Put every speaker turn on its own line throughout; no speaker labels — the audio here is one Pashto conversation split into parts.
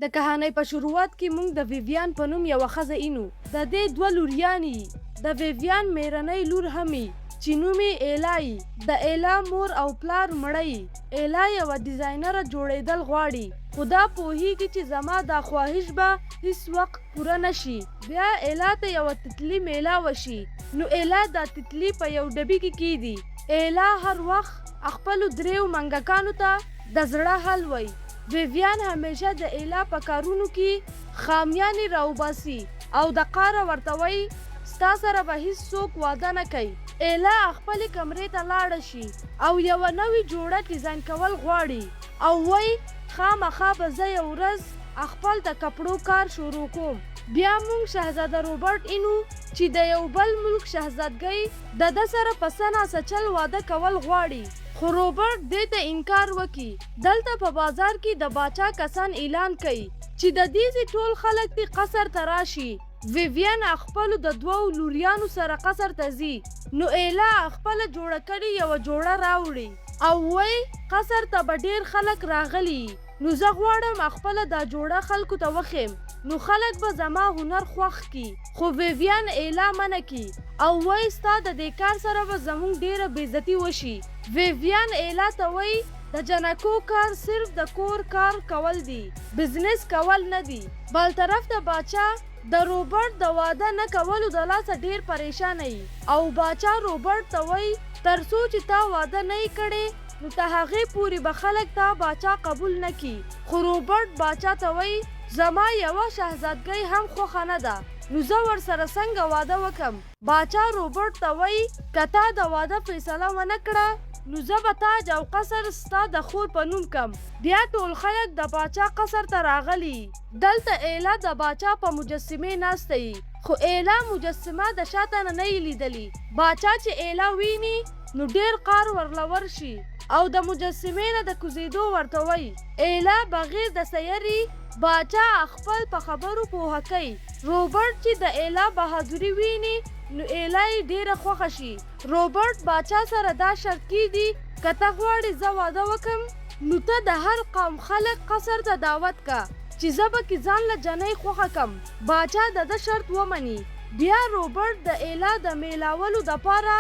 د کهانۍ په شروعات کې موږ د ویویان په نوم یوه ښځه اینو. د دې دوه لوریانې د ویویان میرنۍ لور همي چې نوم یې ایلا یي. د ایلا مور او پلار مړه یي. ایلا یوه ډیزاینره جوړېدل غواړي، خو دا پوهیږي چې زما دا خواهش به هیڅ وخت پوره نشي. بیا ایلا ته یوه تتلي میلاوه شي، نو ایلا دا تتلي په یو ډبي کې کیږدي. ایلا هر وخت خپلو دریو منګکانو ته د زړه حل وایي. ویویان همیشه د ایلا په کارونو کې خامیانې راوباسي او د قاره ورته وایي ستا سره به هیڅ څوک واده نه کوي. ایلا خپلې کمرې ته لاړه شي او یوه نوې جوړه ډیزاین کول غواړي او وایي خامخا به زه یو ورځ خپل د کپړو کار شروع کوم. بیا موږ شهزاده روبرټ اینو چې د یو بل ملک شهزادګۍ د ده سره په څه ناڅه چل واده کول غواړي، خو روبرټ دې ته انکار وکړي. دلته په بازار کې د باچا کسان اعلان کوي چې د دې ټول خلک دې قصر ته راشي. ویویان خپلو د دوو لوریانو سره قصر ته ځي، نو ایلا خپله جوړه کړې یوه جوړه راوړي او وایي قصر ته به ډېر خلک راغلي، نو زه غواړم خپله دا جوړه خلکو ته وښیم، نو خلک به زما هنر خوښ کړي. خو ویویان ایلا منع کړي او وایي ستا د دې کار سره به زموږ ډېره بېعزتي وشي. ویویان ایلا ته وایي د جنکو کار صرف د کور کار کول دي، بزنس کول نه دي. بل طرف ته باچا د روبرټ د واده نه کولو د لاسه ډېر پریشانه وي او باچا روبرټ ته وایي تر څو چې تا واده نه یې کړی نو تر هغې پورې به خلک تا باچا قبول نه کړي. خو روبرټ باچا ته وایي زما یوه شهزادګۍ هم خوښه نه ده، نو زه ورسره څنګه واده وکم. باچا روبرټ ته وایي که تا د واده فیصله ونه کړه نو زه به تاج او قصر ستا د خور په نوم کم. بیا ټول خلک د باچا قصر ته راغلي. دلته ایلا د باچا په مجسمې ناسته وي، خو ایلا مجسمه د شاته نه یې لیدلي. باچا چې ایلا ویني نو ډېر قار ورلور شي او د مجسمې نه د کوزېدو ورته وایي. ایلا بغیر د سیاري باچا خپل په خبرو پوهه کوي. روبرټ چې د ایلا بهادري ویني نو ایلا یې ډېره خوښه شي. روبرټ باچا سره دا شرط کیږي که ته غواړې زه واده وکم نو ته د هر قوم خلک قصر ته دعوت کا چې زه به کې ځان له جنۍ خوښه کم. باچا د ده شرط ومني. بیا روبرټ د ایلا د میلاولو دپاره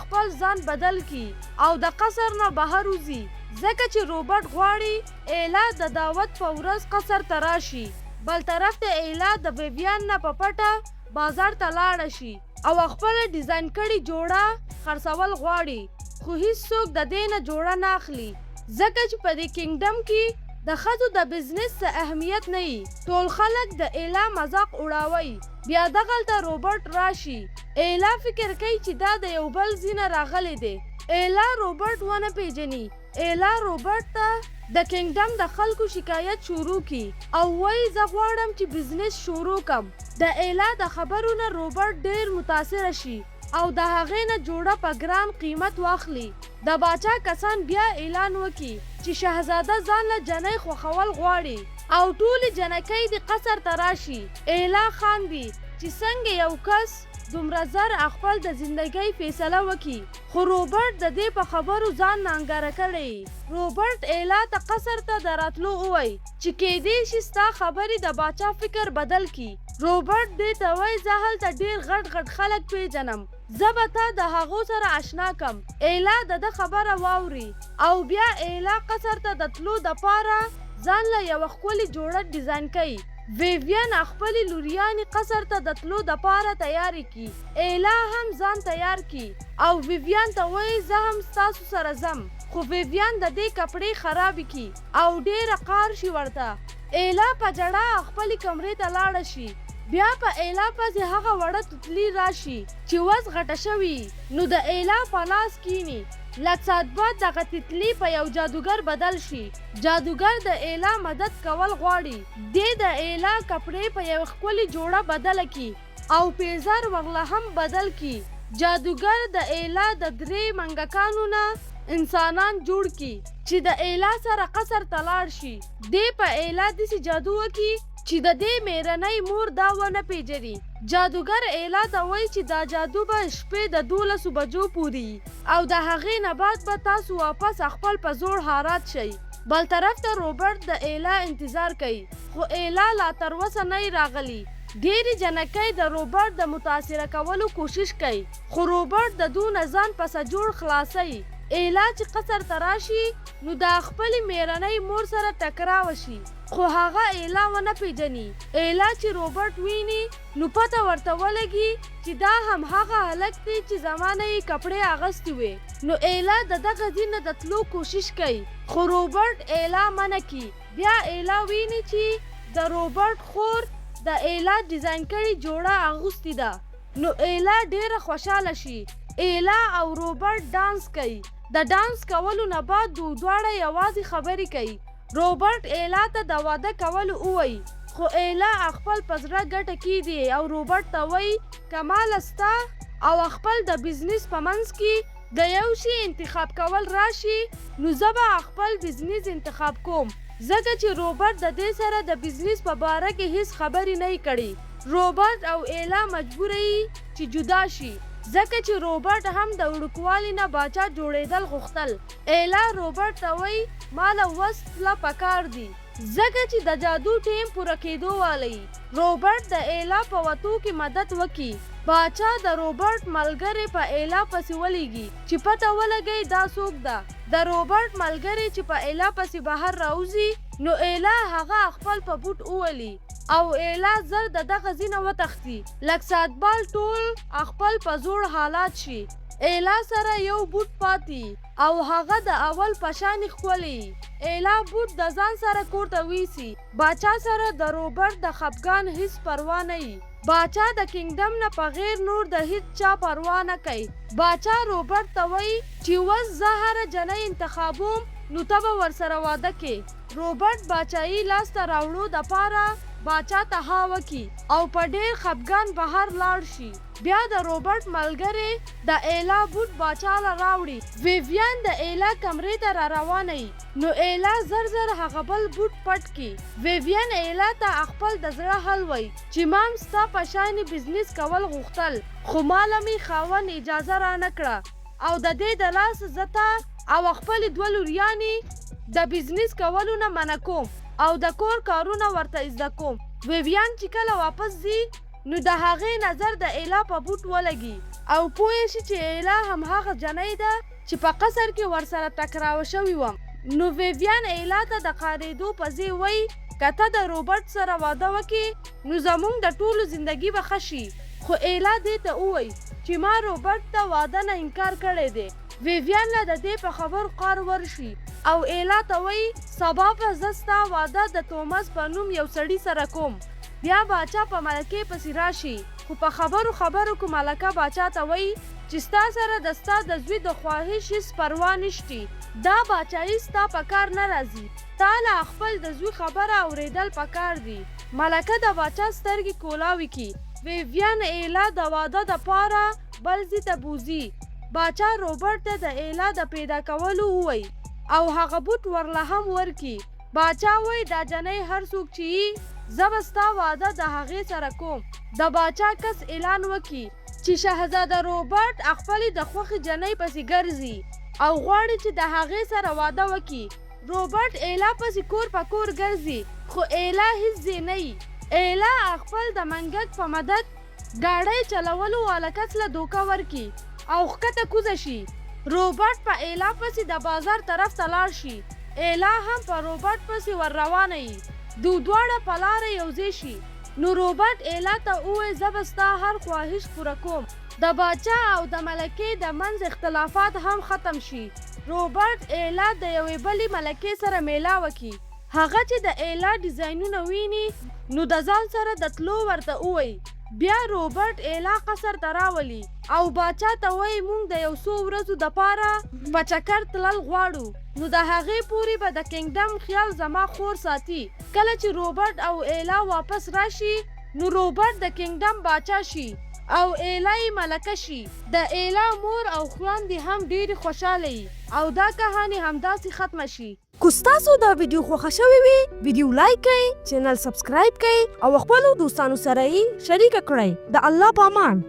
خپل ځان بدل کی او د قصر نه بهر وځي، ځکه چې روبرټ غواړي ایلا د دعوت په ورځ قصر ته راشي. بل طرف ته ایلا د ویویان نه په پټه بازار ته لاړه شي او خپله ډیزاین کړې جوړه خرڅول غواړي، خو هیڅوک د دې نه جوړه نه اخلي، ځکه چې په دې کینګډم کې د ښځو د بزنس څه اهمیت نه وي. ټول خلک د ایلا مذاق اړوي. بیا دغلته روبرټ راشي. ایلا فکر کوي چې دا د یو بل ځای نه راغلی دی. ایلا روبرټ ونه پیژني. ایلا روبرټ ته د کینګډم د خلکو شکایت شروع کی او وایي زه غواړم چې بزنس شروع کم. د ایلا د خبرو نه روبرټ ډېر متاثره شي او د هغې نه جوړه په ګران قیمت واخلي. د باچا کسان بیا اعلان وکړي چې شهزاده ځان له جنۍ خوښول غواړي او ټولې جنکۍ د قصر ته راشي. ایلا خاندي چې څنګه یو کس دومره زر خپل د زندګۍ فیصله وکړي، خو روبرټ د دې په خبرو ځان نانګاره کړی. روبرټ ایلا ته قصر ته د راتلو ووایي چې کیدای شي ستا خبرې د باچا فکر بدل کړي. روبرټ دې ته وایي زه هلته ډېر غټ غټ خلک پیژنم، زه به تا د هغو سره اشنا کم. ایلا د ده خبره واوري او بیا ایلا قصر ته د تلو دپاره ځان له یوه ښکلې جوړه ډیزاین کوي. ویویان خپلې لوریانې قصر ته د تلو دپاره تیارې کړي. ایلا هم ځان تیار کړي او ویویان ته وایي زه هم ستاسو سره ځم، خو ویویان د دې کپړې خرابې کړي او ډېره قار شي ورته. ایلا په جړه خپلې کمرې ته لاړه شي. بیا په ایلا پسې هغه وړه تتلي راشي چې وس غټه شوي، نو د ایلا په لاس کیني. لږ ساعت بعد دغه تتلي په یو جادوګر بدل شي. جادوګر د ایلا مدد کول غواړي. دې د ایلا کپړې په یو ښکلې جوړه بدله کړي او پیزر ورله هم بدل کړي. جادوګر د ایلا د درې منګکانو نه انسانان جوړ کړي چې د ایلا سره قصر ته لاړ شي. دې په ایلا داسې جادو وکړي چې د دې میرنۍ مور دا ونه پیژني. جادوګر ایلا ته وایي چې دا جادو به شپې د 12 بجو پورې او د هغې نه بعد به تاسو واپس خپل په زوړ حالات شئ. بل طرف ته روبرټ د ایلا انتظار کوي خو ایلا لا تر اوسه نه راغلی. ډېری جنکۍ د روبرټ د متاثره کولو کوشش کوي خو روبرټ د دونه ځان پسه جوړ خلاصوي. ایلا چې قصر ته راشي نو د خپلې میرنۍ مور سره ټکراو شي خو هغه ایلا ونه پیژني. ایلا چې روبرټ ویني نو پته ورته ولګي چې دا هم هغه هلک دی چې زمانه یې کپړې اغوستې وې. نو ایلا د دغه ځای نه د تلو کوشش کوي خو روبرټ ایلا منع کړي. بیا ایلا ویني چې د روبرټ خور د ایلا ډیزاین کړې جوړه اغوستې ده نو ایلا ډیره خوشحاله شي. ایلا او روبرټ ډانس کوي. د ډانس کولو نه بعد دواړه یوازې خبرې کوي. روبرټ ایلا ته د واده کولو ووایي خو ایلا خپل په زړه ګټه کیږي او روبرټ ته وایي کمال ستا او خپل د بزنس په منځ کې د یو شي انتخاب کول راشي نو زه به خپل بزنس انتخاب کوم ځکه چې روبرټ د دې سره د بزنس په باره کې هیڅ خبرې نه کړي. روبرټ او ایلا مجبور چې جدا شي ځکه چې روبرټ هم د وړوکوالي نه باچا جوړېدل غوښتل. ایلا روبرټ ته وایي ما له وس تله پکار دي ځکه چې د جادو ټیم پوره کېدو والی. روبرټ د ایلا په وتو کې مدد وکړي. باچا د روبرټ ملګری په ایلا پسې ولیږي چې پته ولګي دا څوک ده. د روبرټ ملګری چې په ایلا پسې بهر راوځي نو ایلا هغه خپل په بوټ وولي او ایلا زر د دغه ځای نه وتښتي. لږ ساعت بال ټول خپل په زوړ حالات شي. ایلا سره یو بوټ پاتې او هغه د اول په شان ښکلي. ایلا بوټ د ځان سره کور ته ویسي. باچا سره د روبرټ د خفګان هیڅ پروا نه وي. باچا د کینګډم نه په غیر نور د هیڅ چا پروا نه کوي. باچا روبرټ ته وایي چې وس زه هره جنۍ انتخابوم نو ته به ورسره واده کې. روبرټ باچایي لاس ته راوړو د پاره باچا ته ها وکړي او په ډېر خفګان بهر لاړ شي. بیا د روبرټ ملګری د ایلا بوټ باچا له راوړي. ویویان د ایلا کمرې ته را روانه وي نو ایلا زر زر هغه بل بوټ پټ کړي. ویویان ایلا ته خپل د زړه حل وایي چې ما هم ستا په شانې بزنس کول غوښتل خو ماله مې خاوند اجازه را نه کړه او د دې د لاسه زه تا او خپلې دوه لوریانې د بزنس کولو نه منع کوم او د کور کارونه ورته زده کوم. ویویان چې کله واپس ځي نو د هغې نظر د ایلا په بوټ ولګي او پوه شي چې ایلا هم هغه جنۍ ده چې په قصر کې ورسره ټکراوه شوې وم. نو ویویان ایلا ته د قارېدو په ځای وایي که ته د روبرټ سره واده وکړې نو زموږ د ټولو زندګي به ښه شي. خو ایلا دې ته ووایي چې ما روبرټ ته واده نه انکار کړی دی. ویویان له د دې په خبر قار ورشي او ایلا ته وایي سبا به زه ستا واده د توماس په نوم یو سړي سره کوم. بیا باچا په ملکې پسې راشي خو په خبرو کې ملکه باچا ته وایي چې ستا سره د ستا د زوی د خواهش هیڅ پروا نشتی. دا باچایي ستا په کار نه راځي. تا له خپل د زوی خبره اورېدل پکار دي. ملکه د باچا سترګې کولاوي کړي. ویویان ایلا د واده دپاره بل ځای ته بوځي. باچا روبرټ ته د ایلا د پیدا کولو ووایي او هغه بوټ ورله هم ورکړي. باچا وایي دا جنۍ هر څوک چې زه به ستا واده د هغې سره کوم. د باچا کس اعلان وکړي چې شهزاده روبرټ خپلې د خوښې جنۍ پسې ګرځي او غواړي چې د هغې سره واده وکړي. روبرټ ایلا پسې کور په کور ګرځي خو ایلا هیڅ ځای نه وي. ایلا خپل د منګک په مدد ګاډۍ چلولو والا کس له دوکه ورکړي او ښکته کوزه شي. روبرټ په ایلا پسې د بازار طرف ته لاړ شي. ایلا هم په روبرټ پسې ور روانه وي. دواړه په لاره یو ځای شي. نو روبرټ ایلا ته ووایي زه به ستا هر خواهش پوره کوم. د باچا او د ملکې د منځ اختلافات هم ختم شي. روبرټ ایلا د یوې بلې ملکې سره میلاوه کړي. هغه چې د ایلا ډیزاینونه ویني نو د ځان سره د تلو ورته ووایي. بیا روبرټ ایلا قصر ته راولي او باچا ته وایي موږ د یو څو ورځو دپاره په چکر تلل غواړو نو د هغې پورې به د کینګډم خیال زما خور ساتي. کله چې روبرټ او ایلا واپس راشي نو روبرټ د کینګډم باچا شي او ایلا یې ملکه شي. د ایلا مور او خویندې هم ډېرې خوشحاله وي او دا کهاني همداسې ختمه شي.
که ستاسو دا ویډیو خوښه شوې وي ویډیو لایک کړئ، چینل سبسکرایب کړئ او خپلو دوستانو سره یې شریکه کړئ. د الله په امان.